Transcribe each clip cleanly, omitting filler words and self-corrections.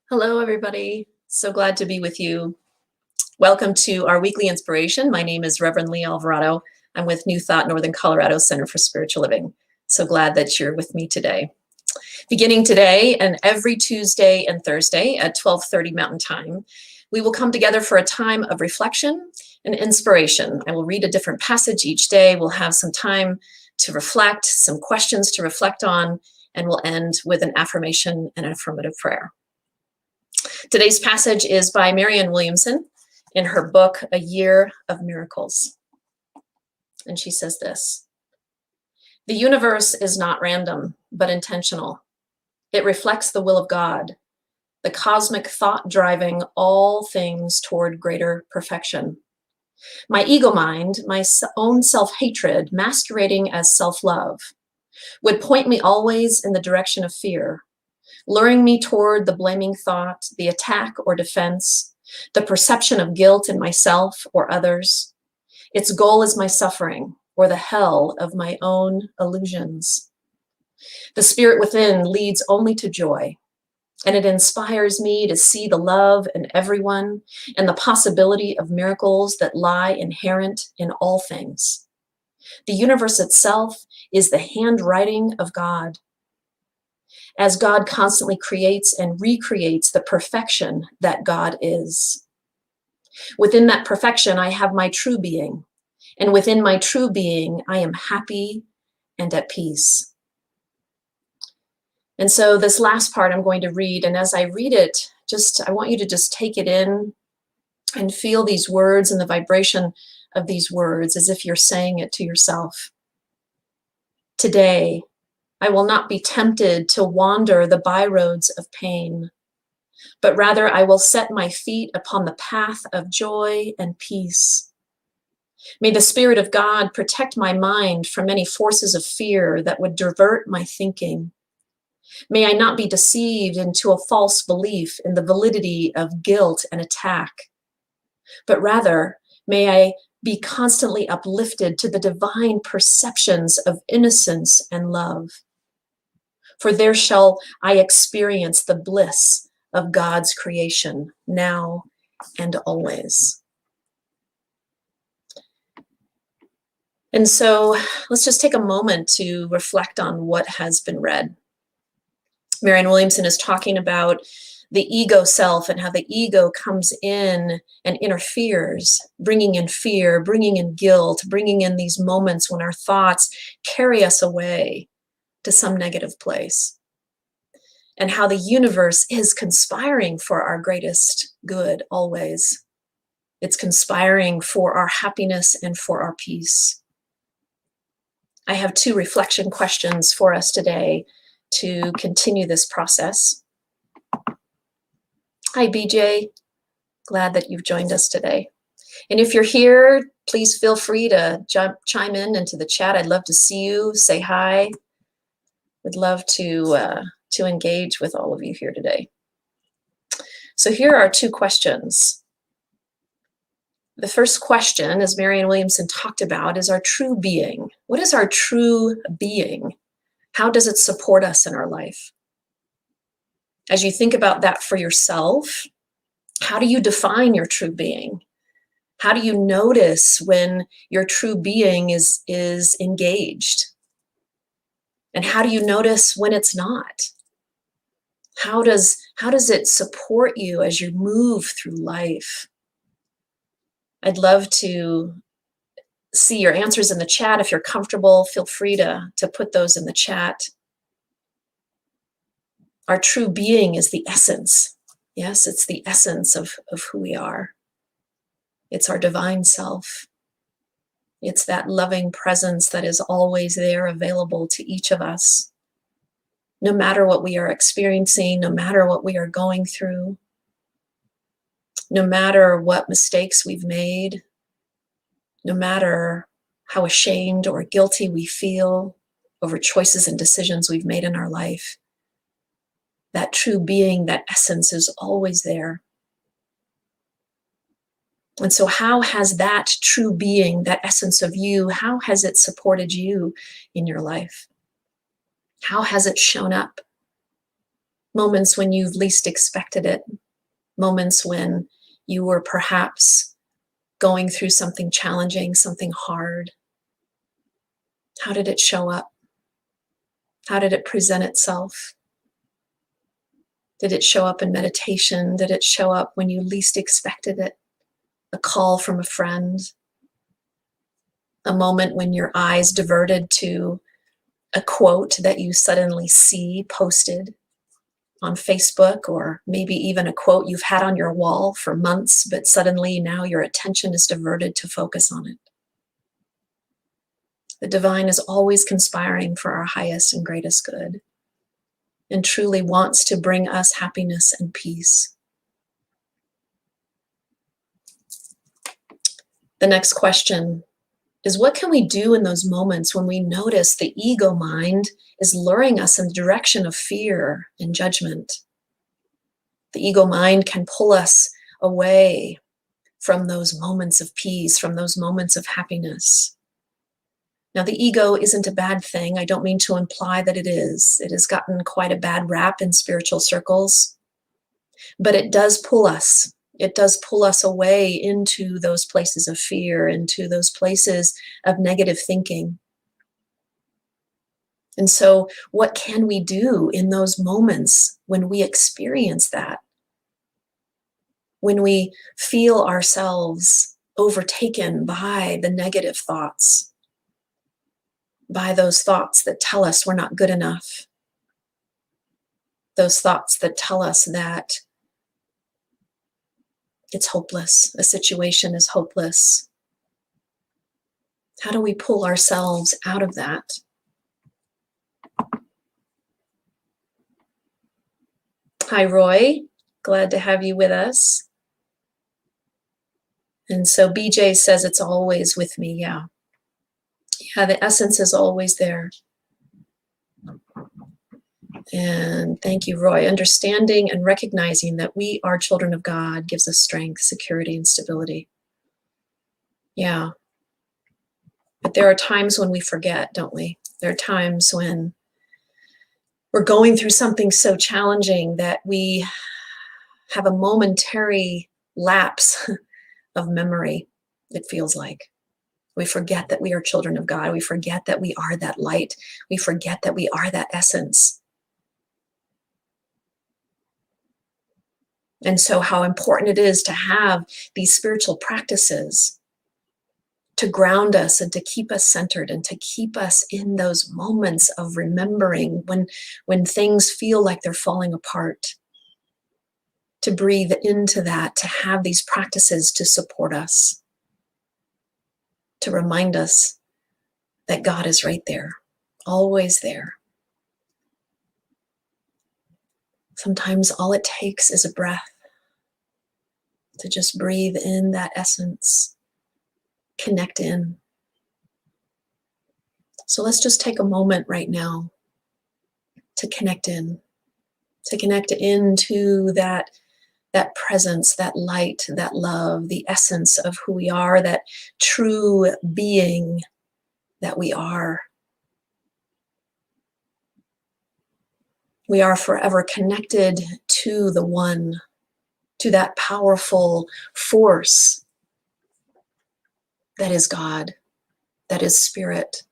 Hello, everybody. So glad to be with you. Welcome to our weekly inspiration. My name is Reverend Lee Alvarado. I'm with New Thought Northern Colorado Center for Spiritual Living. So glad that you're with me today. Beginning today and every Tuesday and Thursday at 12:30 Mountain Time, we will come together for a time of reflection and inspiration. I will read a different passage each day. We'll have some time to reflect, some questions to reflect on, and we'll end with an affirmation and an affirmative prayer. Today's passage is by Marianne Williamson in her book, A Year of Miracles. And she says this: "The universe is not random, but intentional. It reflects the will of God, the cosmic thought driving all things toward greater perfection. My ego mind, my own self-hatred masquerading as self-love, would point me always in the direction of fear, luring me toward the blaming thought, the attack or defense, the perception of guilt in myself or others. Its goal is my suffering or the hell of my own illusions. The spirit within leads only to joy, and it inspires me to see the love in everyone and the possibility of miracles that lie inherent in all things. The universe itself is the handwriting of God, as God constantly creates and recreates the perfection that God is. Within that perfection, I have my true being, and within my true being, I am happy and at peace." And so this last part I'm going to read, and as I read it, I want you to just take it in and feel these words and the vibration of these words as if you're saying it to yourself. "Today, I will not be tempted to wander the byroads of pain, but rather I will set my feet upon the path of joy and peace. May the Spirit of God protect my mind from any forces of fear that would divert my thinking. May I not be deceived into a false belief in the validity of guilt and attack, but rather may I be constantly uplifted to the divine perceptions of innocence and love. For there shall I experience the bliss of God's creation now and always." And so let's just take a moment to reflect on what has been read. Marianne Williamson is talking about the ego self and how the ego comes in and interferes, bringing in fear, bringing in guilt, bringing in these moments when our thoughts carry us away to some negative place, and how the universe is conspiring for our greatest good always. It's conspiring for our happiness and for our peace. I have 2 reflection questions for us today to continue this process. Hi, BJ. Glad that you've joined us today. And if you're here, please feel free to chime in into the chat. I'd love to see you, say hi. Would love to engage with all of you here today. So here are 2 questions. The first question, as Marianne Williamson talked about, is our true being. What is our true being? How does it support us in our life? As you think about that for yourself, how do you define your true being? How do you notice when your true being is engaged? And how do you notice when it's not? How does it support you as you move through life? I'd love to see your answers in the chat. If you're comfortable, feel free to put those in the chat. Our true being is the essence. Yes, it's the essence of who we are. It's our divine self. It's that loving presence that is always there, available to each of us, no matter what we are experiencing, no matter what we are going through, no matter what mistakes we've made, no matter how ashamed or guilty we feel over choices and decisions we've made in our life. That true being, that essence is always there. And so how has that true being, that essence of you, how has it supported you in your life? How has it shown up? moments when you've least expected it, moments when you were perhaps going through something challenging, something hard. How did it show up? How did it present itself? Did it show up in meditation? Did it show up when you least expected it? A call from a friend? A moment when your eyes diverted to a quote that you suddenly see posted on Facebook, or maybe even a quote you've had on your wall for months, but suddenly now your attention is diverted to focus on it. The divine is always conspiring for our highest and greatest good, and truly wants to bring us happiness and peace. The next question is, what can we do in those moments when we notice the ego mind is luring us in the direction of fear and judgment? The ego mind can pull us away from those moments of peace, from those moments of happiness. Now, the ego isn't a bad thing. I don't mean to imply that it is. It has gotten quite a bad rap in spiritual circles, but it does pull us. It does pull us away into those places of fear, into those places of negative thinking. And so, what can we do in those moments when we experience that? When we feel ourselves overtaken by the negative thoughts, by those thoughts that tell us we're not good enough, those thoughts that tell us that it's hopeless, a situation is hopeless. How do we pull ourselves out of that? Hi, Roy. Glad to have you with us. And so BJ says it's always with me. Yeah. Yeah, the essence is always there. And thank you, Roy. Understanding and recognizing that we are children of God gives us strength, security, and stability. Yeah. But there are times when we forget, don't we? There are times when we're going through something so challenging that we have a momentary lapse of memory, it feels like. We forget that we are children of God. We forget that we are that light. We forget that we are that essence. And so how important it is to have these spiritual practices to ground us and to keep us centered and to keep us in those moments of remembering when things feel like they're falling apart. To breathe into that, to have these practices to support us, to remind us that God is right there, always there. Sometimes all it takes is a breath to just breathe in that essence, connect in. So let's just take a moment right now to connect in, into that presence, that light, that love, the essence of who we are, that true being that we are. We are forever connected to the one, to that powerful force that is God, that is spirit.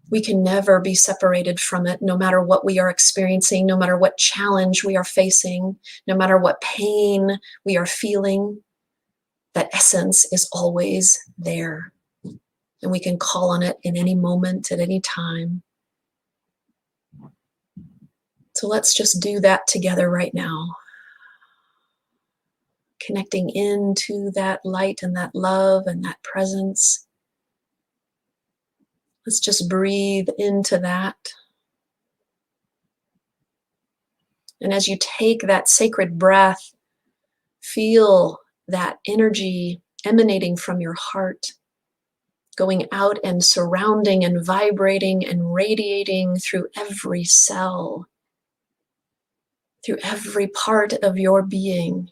We can never be separated from it, no matter what we are experiencing, no matter what challenge we are facing, no matter what pain we are feeling. That essence is always there, and we can call on it in any moment, at any time. So let's just do that together right now. Connecting into that light and that love and that presence. Let's just breathe into that. And as you take that sacred breath, feel that energy emanating from your heart, going out and surrounding and vibrating and radiating through every cell, through every part of your being.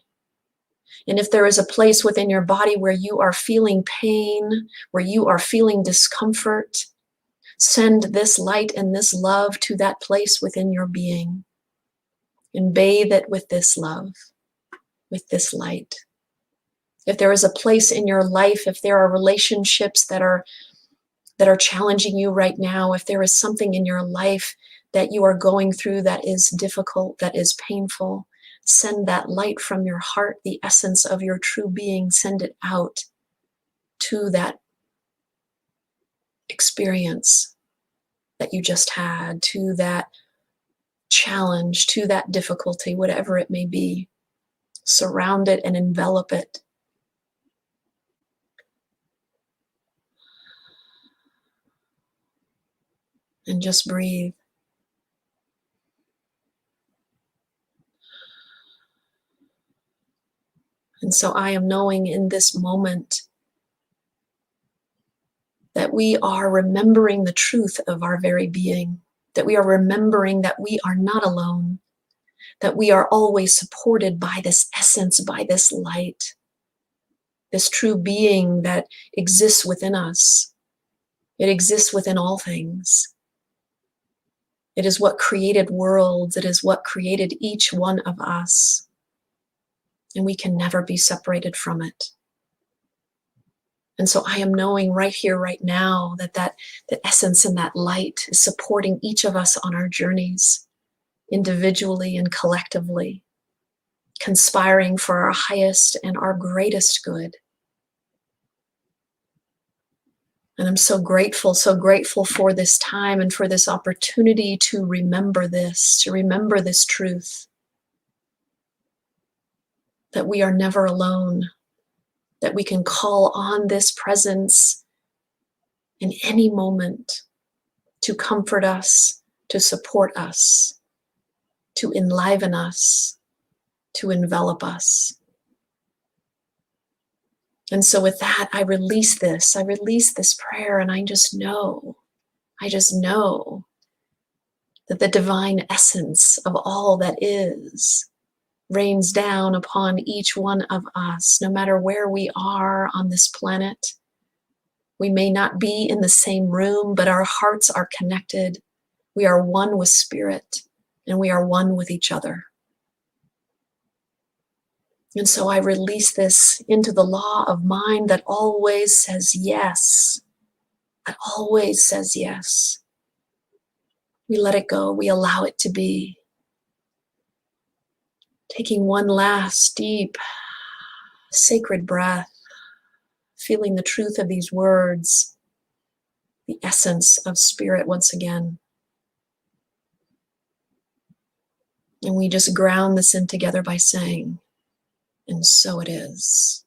And if there is a place within your body where you are feeling pain, where you are feeling discomfort, send this light and this love to that place within your being. and bathe it with this love, with this light. If there is a place in your life, if there are relationships that are challenging you right now, if there is something in your life that you are going through that is difficult, that is painful, send that light from your heart, the essence of your true being, send it out to that experience that you just had, to that challenge, to that difficulty, whatever it may be. Surround it and envelop it. And just breathe. And so I am knowing in this moment that we are remembering the truth of our very being, that we are remembering that we are not alone, that we are always supported by this essence, by this light, this true being that exists within us. It exists within all things. It is what created worlds. It is what created each one of us. And we can never be separated from it. And so I am knowing right here, right now, that essence and that light is supporting each of us on our journeys, individually and collectively, conspiring for our highest and our greatest good. And I'm so grateful for this time and for this opportunity to remember this truth, that we are never alone, that we can call on this presence in any moment to comfort us, to support us, to enliven us, to envelop us. And so with that, I release this prayer, and I just know that the divine essence of all that is rains down upon each one of us, no matter where we are on this planet. We may not be in the same room, but our hearts are connected. We are one with spirit, and we are one with each other. And so I release this into the law of mind that always says yes, that always says yes. We let it go. We allow it to be. Taking one last deep, sacred breath, feeling the truth of these words, the essence of spirit once again. And we just ground this in together by saying, and so it is.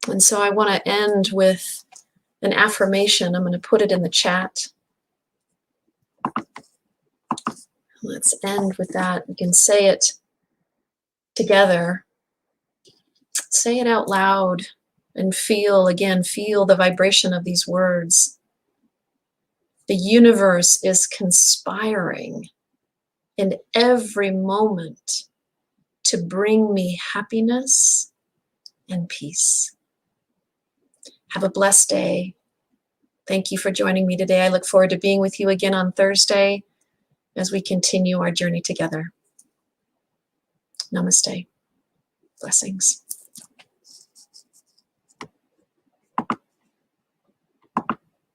And so I want to end with an affirmation. I'm going to put it in the chat. Let's end with that. We can say it together. Say it out loud and feel the vibration of these words. The universe is conspiring in every moment to bring me happiness and peace. Have a blessed day. Thank you for joining me today. I look forward to being with you again on Thursday as we continue our journey together. Namaste. Blessings.